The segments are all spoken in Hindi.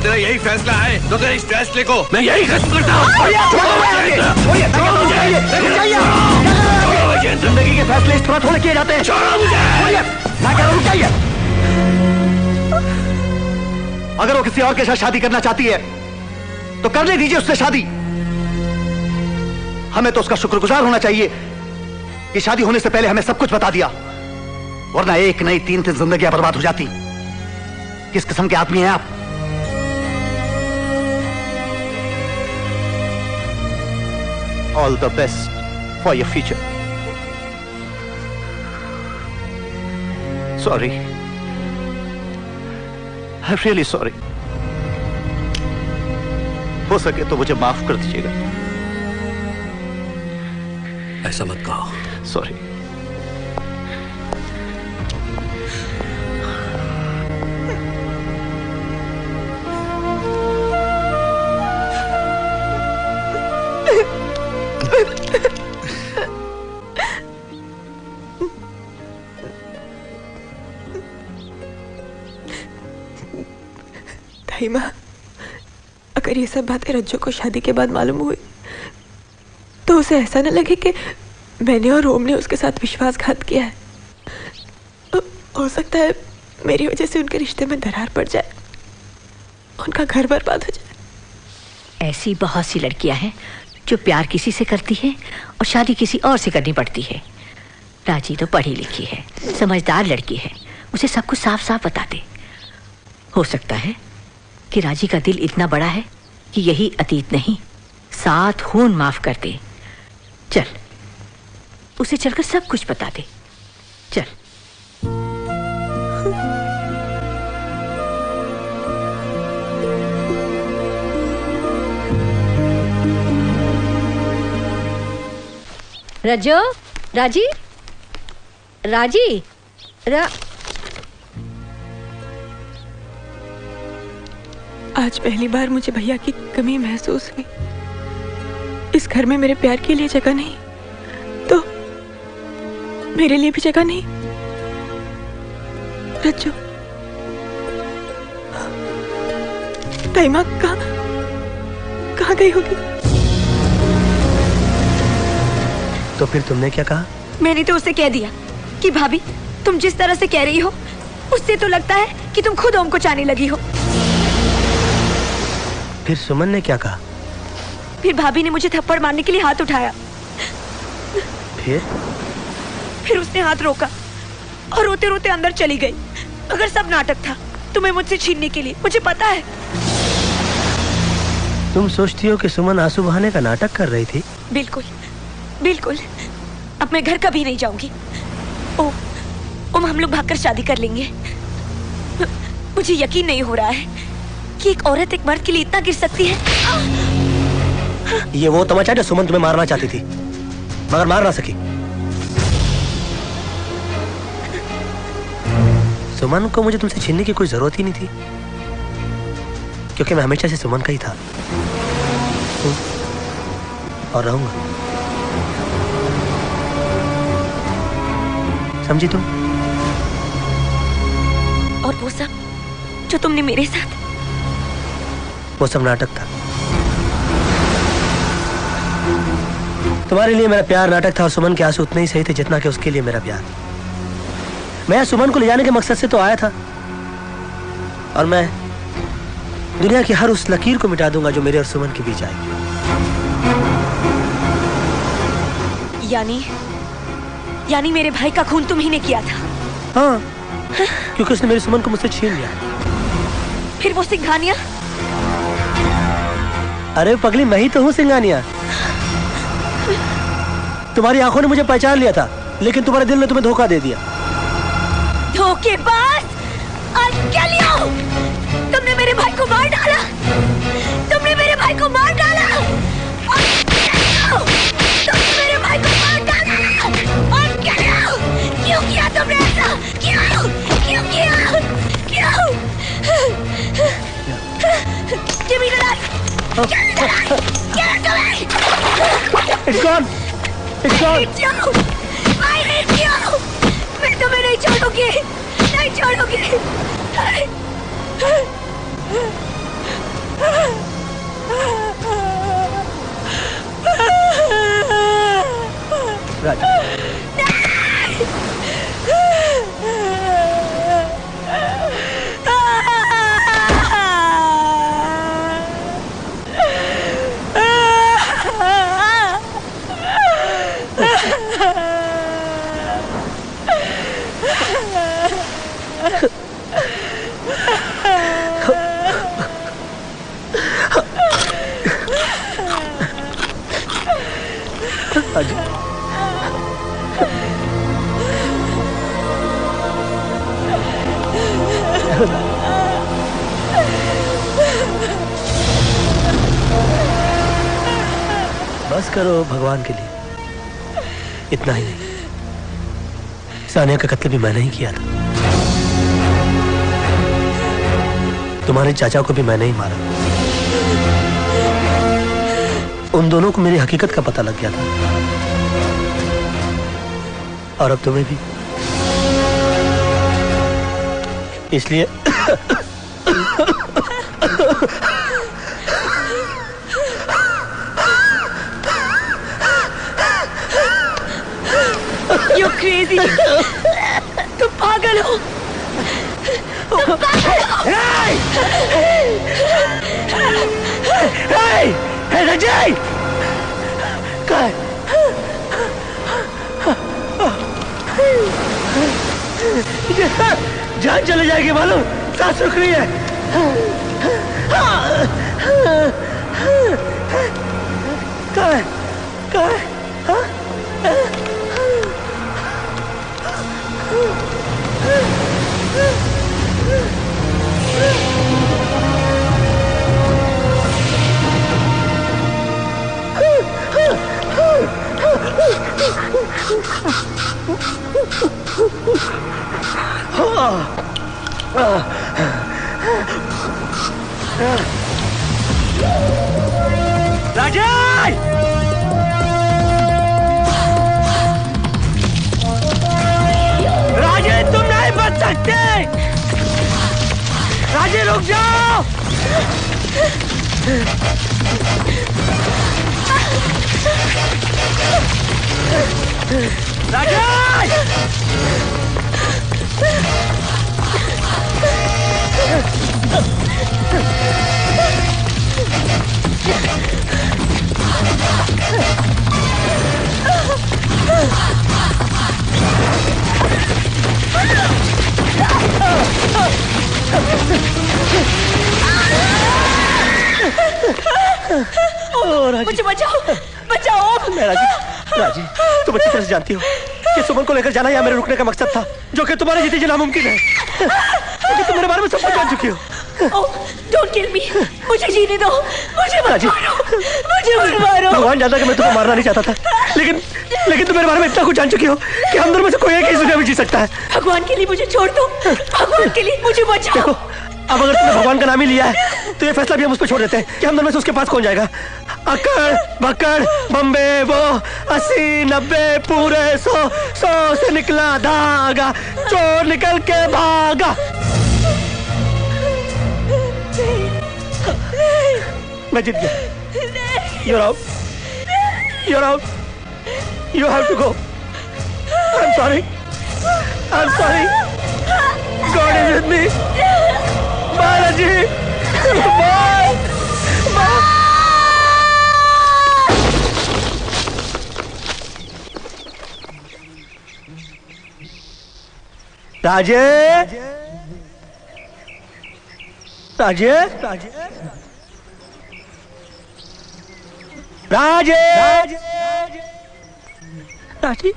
अगर तेरा यही फैसला है तो तेरे इस फैसले को मैं यही खत्म करता हूँ। जिंदगी के फैसले इस तरह थोड़े किए जाते हैं। मैं कह रहा हूँ रुकिए। अगर वो किसी और के साथ शादी करना चाहती है तो करने दीजिए उससे शादी। हमें तो उसका शुक्रगुजार होना चाहिए कि शादी होने से पहले हमें सब कुछ बता दिया, वरना एक नहीं 3 जिंदगियां बर्बाद हो जाती। किस किस्म के आदमी हैं आप? All the best for your future. Sorry, I am really sorry. हो सके तो मुझे माफ कर दीजिएगा। ऐसा मत कहो। सॉरी। दाइमा, अगर ये सब बातें रज्जो को शादी के बाद मालूम हुई तो उसे ऐसा न लगे कि मैंने और रोम ने उसके साथ विश्वासघात किया है। हो सकता है मेरी वजह से उनके रिश्ते में दरार पड़ जाए, उनका घर बर्बाद हो जाए। ऐसी बहुत सी लड़कियां हैं जो प्यार किसी से करती है और शादी किसी और से करनी पड़ती है। राजी तो पढ़ी लिखी है, समझदार लड़की है, उसे सब कुछ साफ साफ बता दे। हो सकता है कि राजी का दिल इतना बड़ा है कि यही अतीत नहीं 7 खून माफ कर दे। चल, उसे चलकर सब कुछ बता दे। चल। रज्जो, राजी, राजी, आज पहली बार मुझे भैया की कमी महसूस हुई। इस घर में मेरे प्यार के लिए जगह नहीं तो मेरे लिए भी जगह नहीं। रज्जो, दाइमा कहाँ गई होगी? तो फिर तुमने क्या कहा? मैंने तो उसे कह दिया कि भाभी, तुम जिस तरह से कह रही हो उससे तो लगता है कि तुम खुद ओम को चाहने लगी हो। फिर सुमन ने क्या कहा? फिर भाभी ने मुझे थप्पड़ मारने के लिए हाथ उठाया। फिर उसने हाथ रोका और रोते रोते अंदर चली गई। अगर सब नाटक था तुम्हें मुझसे छीनने के लिए, मुझे पता है। तुम सोचती हो कि सुमन आंसू बहाने का नाटक कर रही थी? बिल्कुल बिल्कुल। अब मैं घर कभी नहीं जाऊंगी। ओम, हम लोग भागकर शादी कर लेंगे। मुझे यकीन नहीं हो रहा है कि एक औरत एक मर्द के लिए इतना गिर सकती है। ये वो तमाचा जो सुमन तुम्हें मारना चाहती थी मगर मार ना सकी। सुमन को मुझे तुमसे छीनने की कोई जरूरत ही नहीं थी, क्योंकि मैं हमेशा से सुमन का ही था और रहूंगा। समझी तुम? और वो सब जो तुमने मेरे साथ, वो सब नाटक था। तुम्हारे लिए मेरा प्यार नाटक था और सुमन के आंसू उतने ही सही थे जितना कि उसके लिए मेरा प्यार। मैं सुमन को ले जाने के मकसद से तो आया था और मैं दुनिया की हर उस लकीर को मिटा दूंगा जो मेरे और सुमन के बीच आएगी। यानी मेरे भाई का खून तुम्ही ने किया था? हाँ, क्योंकि उसने मेरी सुमन को मुझसे छीन लिया। फिर वो सिंघानिया? अरे पगली, मैं ही तो हूँ सिंघानिया। तुम्हारी आंखों ने मुझे पहचान लिया था, लेकिन तुम्हारे दिल ने तुम्हें धोखा दे दिया। धोखेबाज! तुमने मेरे भाई को मार डाला। तुमने मेरे भाई को मार डाला। तुमने मेरे भाई को मार डाला। और क्यों किया तुमने ऐसा? क्यों किया? क्यों? Give me the knife! Give me the knife! Give it to me! It's gone! It's gone! I hate you! मैं तुम्हें नहीं छोड़ूंगी! नहीं छोड़ूंगी! राजा बस करो भगवान के लिए, इतना ही नहीं, सानिया का कत्ल भी मैंने ही किया था। तुम्हारे चाचा को भी मैंने ही मारा। उन दोनों को मेरी हकीकत का पता लग गया था, और अब तुम्हें भी। इसलिए You're crazy. तुम पागल हो। तुम पागल हो। Hey, Rajay! कहाँ है? जान चले जाएगी मालूम, सांस रुक रही है। कहाँ है? कहाँ है? राजय! राजय, तुम नहीं बच सकते। राजय, रुक जाओ। राजय! मुझे बचाओ, बचाओ। राजी, तुम अच्छी तरह से जानती हो कि सुमन को लेकर जाना यहाँ मेरे रुकने का मकसद था, जो कि तुम्हारे जीते जी नामुमकिन है, क्योंकि तुम मेरे बारे में सब कुछ जान चुकी हो। Don't kill me, मुझे जीने दो, मुझे मत मारो, मुझे मत मारो। भगवान जानता कि मैं तुम्हें मारना नहीं चाहता था, लेकिन तुम मेरे बारे में इतना कुछ जान चुकी हो कि हम दोनों में से कोई एक ही इस दुनिया में जी सकता है। भगवान के लिए मुझे छोड़ दो, भगवान के लिए मुझे बचाओ। देखो, अब अगर तुमने भगवान का नाम ही लिया है, तो ये फैसला भी हम उस पर छोड़ देते हैं कि हम दोनों में से उसके पास कौन जाएगा। अकड़ बकड़ बम्बे वो 80 90 पूरे 100 से निकला धागा, चोर निकल के भागा। मैं जीत गया। You're out. You're out. You have to go. I'm sorry. I'm sorry. God is with me. Balaji, bye. Bye. राजे, राजे, राजे, राजे,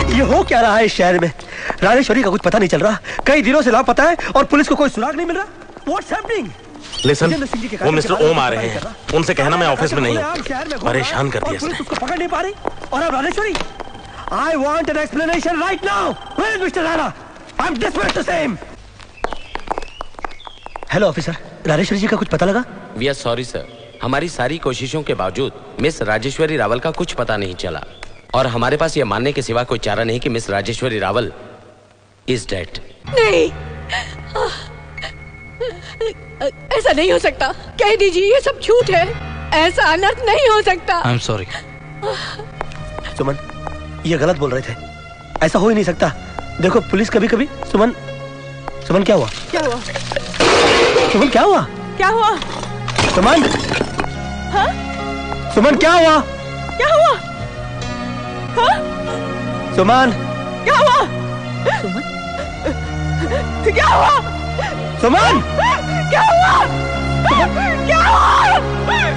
ये हो क्या रहा है इस शहर में? राजेश्वरी का कुछ पता नहीं चल रहा, कई दिनों से लापता है और पुलिस को कोई सुराग नहीं मिल रहा। What's happening? लिसन, वो मिस्टर ओम आ रहे हैं, उनसे कहना मैं ऑफिस में नहीं हूँ। परेशान कर दिया पुलिस उसको पकड़ नहीं पा रही, और अब Rajeshwari. I want an explanation right now. Where is Mr. Rana? I'm desperate to see him. Hello officer, Rajeshwari ji का कुछ पता लगा? वी आर सॉरी सर, हमारी सारी कोशिशों के बावजूद मिस राजेश्वरी रावल का कुछ पता नहीं चला और हमारे पास यह मानने के सिवा कोई चारा नहीं कि miss Rajeshwari Rawal is dead. नहीं, ऐसा नहीं हो सकता। कह दीजिए ये सब झूठ है, ऐसा अनर्थ नहीं हो सकता। I am sorry. सुमन, ये गलत बोल रहे थे, ऐसा हो ही नहीं सकता। देखो पुलिस कभी कभी। सुमन, सुमन क्या हुआ? क्या हुआ? सुमन क्या हुआ? क्या हुआ? सुमन, हाँ? सुमन क्या हुआ? क्या हुआ? हाँ? सुमन, क्या हुआ? सुमन, क्या हुआ? सुमन, क्या हुआ? क्या हुआ?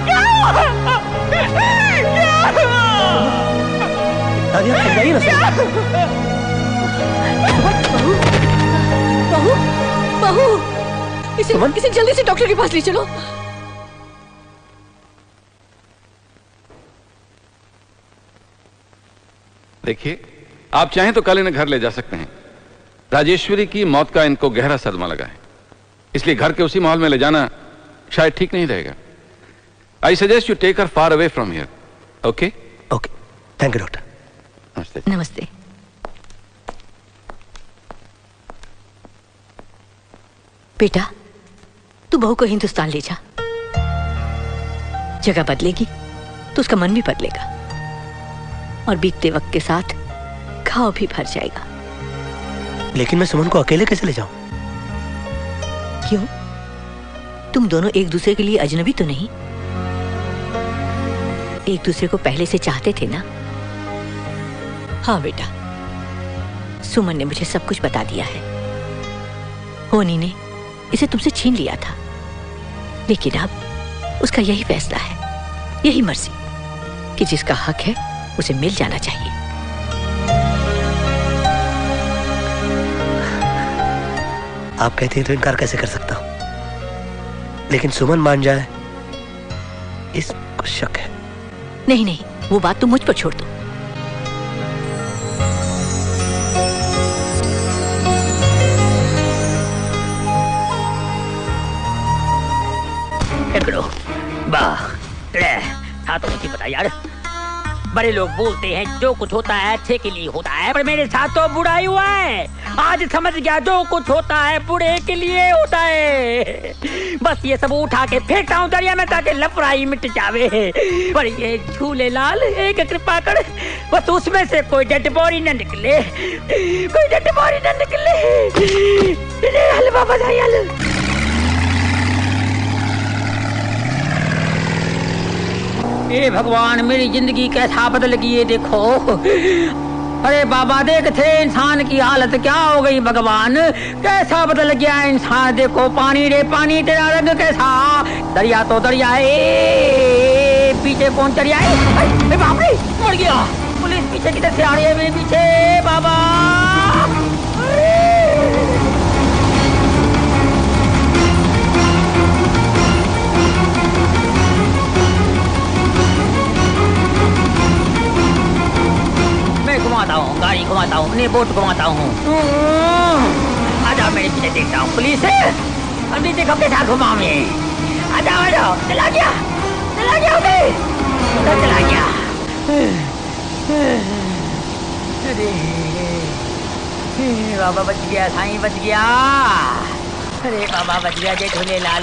क्या हुआ? दादी आप समझाइए ना। बहू, बहू, इसे जल्दी से डॉक्टर के पास ले चलो। देखिए, आप चाहें तो कल इन्हें घर ले जा सकते हैं। राजेश्वरी की मौत का इनको गहरा सदमा लगा है, इसलिए घर के उसी माहौल में ले जाना शायद ठीक नहीं रहेगा। I suggest you take her far away from here. Okay? Okay, thank you doctor. नमस्ते। नमस्ते। बेटा, तू बहू को हिंदुस्तान ले जा। जगह बदलेगी तो उसका मन भी बदलेगा और बीतते वक्त के साथ घाव भी भर जाएगा। लेकिन मैं सुमन को अकेले कैसे ले जाऊं? क्यों? तुम दोनों एक दूसरे के लिए अजनबी तो नहीं? एक दूसरे को पहले से चाहते थे ना? हाँ बेटा, सुमन ने मुझे सब कुछ बता दिया है। होनी ने इसे तुमसे छीन लिया था, लेकिन अब उसका यही फैसला है, यही मर्जी कि जिसका हक है उसे मिल जाना चाहिए। आप कहते हैं तो इनकार कैसे कर सकता हूं, लेकिन सुमन मान जाए इसको शक है। नहीं नहीं, वो बात तुम मुझ पर छोड़ दो। तो नहीं पता यार, बड़े लोग बोलते हैं जो कुछ होता है अच्छे के लिए होता है, पर मेरे साथ तो बुरा ही हुआ है। आज समझ गया जो कुछ होता है बुरे के लिए होता है। बस ये सब उठा के फेंकता हूँ दरिया में ताकि लफड़ाई मिट जावे। पर ये झूले लाल एक कृपा कर, बस उसमें से कोई डेड बॉडी न निकले, कोई डेड बॉडी न निकले। हल बाबा हल। ए भगवान, मेरी जिंदगी कैसा बदल गई है देखो। अरे बाबा देख थे इंसान की हालत क्या हो गई भगवान, कैसा बदल गया इंसान। देखो पानी रे पानी, तेरा रंग कैसा। दरिया तो दरिया है, पीछे कौन दरिया है? बाप रे, मर गया। पुलिस पीछे किधर से आ रही है मेरे पीछे? बाबा घुमाता हूँ, गाड़ी घुमाता हूँ, अपनी बोट घुमाता हूँ। आजाओ मेरे पीछे, देखता हूँ पुलिस है। अभी देखो कैसा घुमाऊं मैं। आजाओ आजाओ, चला गया उधर, चला गया। अरे बाबा बच गया, साईं बच गया। अरे बाबा बच गया, जय झूलेलाल।